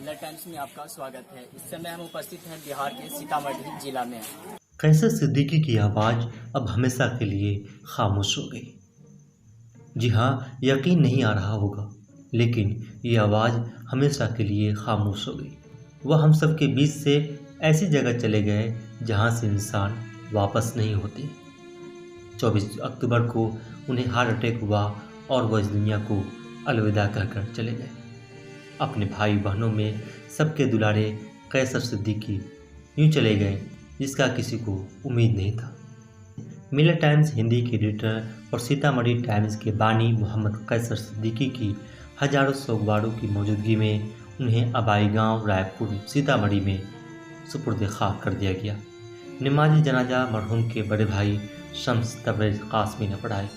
Miller times में आपका स्वागत है। इस समय हम उपस्थित हैं बिहार के सीतामढ़ी जिला में। कैसर सिद्दीकी की आवाज़ अब हमेशा के लिए खामोश हो गई। जी हाँ, यकीन नहीं आ रहा होगा, लेकिन ये आवाज़ हमेशा के लिए खामोश हो गई। वह हम सब के बीच से ऐसी जगह चले गए जहाँ से इंसान वापस नहीं होते। 24 अक्टूबर को उन्हें हार्ट अटैक हुआ और वह इस दुनिया को अलविदा कहकर चले गए। अपने भाई बहनों में सबके दुलारे कैसर सिद्दीकी यूँ चले गए जिसका किसी को उम्मीद नहीं था। मिलर टाइम्स हिंदी के एडिटर और सीतामढ़ी टाइम्स के बानी मोहम्मद कैसर सिद्दीकी की हजारों सोगवारों की मौजूदगी में उन्हें आबाई गांव रायपुर सीतामढ़ी में सुपुर्द खाक कर दिया गया। नमाज जनाजा मरहूम के बड़े भाई शम्स तबरेज़ कासमी ने पढ़ाई।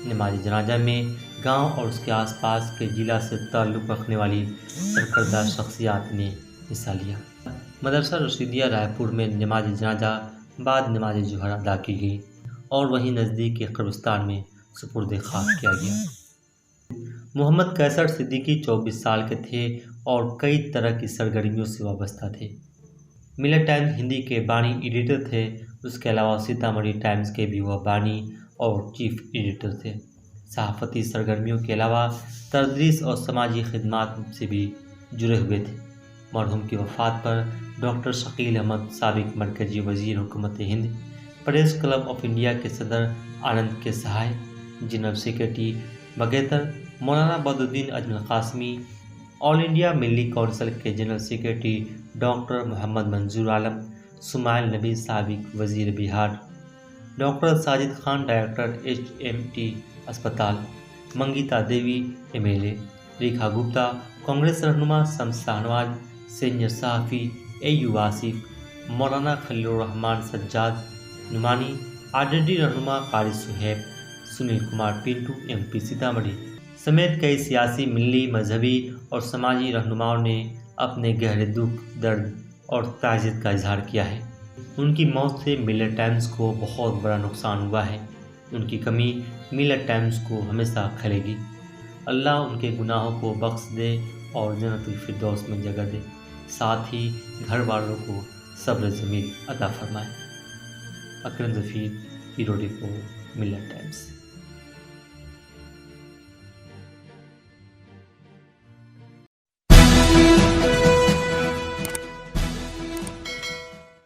नमाज जनाजा में गांव और उसके आसपास के ज़िला से ताल्लुक़ रखने वाली सरकर्दा शख्सियात ने हिस्सा लिया। मदरसा रशीदिया रायपुर में नमाज जनाजा बाद नमाज जुहर अदा की गई और वहीं नज़दीक के कब्रिस्तान में सुपुर्द खाक किया गया। मोहम्मद कैसर सिद्दीकी 24 साल के थे और कई तरह की सरगर्मियों से वाबस्ता थे। मिलर टाइम्स हिंदी के बानी एडिटर थे। उसके अलावा सीतामढ़ी टाइम्स के भी वह बानी और चीफ एडिटर थे। सहाफ़ती सरगर्मियों के अलावा तदरीस और समाजी खिदमात से भी जुड़े हुए थे। मरहूम की वफ़ात पर डॉक्टर शकील अहमद साबिक मरकजी वज़ीर हुकूमत Hind, press club of India के सदर आनंद के सहाय, जनरल सेक्रेटरी बगैतर मौलाना बदरुद्दीन अजमल कासमी, ऑल इंडिया मिली कौंसिल के जनरल सेक्रेटरी डॉक्टर मोहम्मद मंजूर आलम, सुमाइल नबी साबिक वज़ीर Bihar, doctor Sajid Khan director HMT अस्पताल, मंगीता देवी MLA, रेखा गुप्ता कांग्रेस रहनुमा, शम्स शाहनवाज सीनियर सहाफ़ी AU आसिफ, मौलाना खलीलुर रहमान सज्जाद नुमानी, RJD रहनुमा कारी सुहेब, सुनील कुमार पिंटू MP सीतामढ़ी समेत कई सियासी, मिली, मजहबी और समाजी रहनुमाओं ने अपने गहरे दुख, दर्द और ताज़ियत का इजहार किया है। उनकी मौत से मिलर टाइम्स को बहुत बड़ा नुकसान हुआ है। उनकी कमी मिलर टाइम्स को हमेशा खलेगी। अल्लाह उनके गुनाहों को बख्श दे और जन्नतुल फिरदौस में जगह दे, साथ ही घर वालों को सब्र जमील अता फरमाए। अकरम ज़फ़ीर, ब्यूरो रिपोर्ट, मिलर टाइम्स।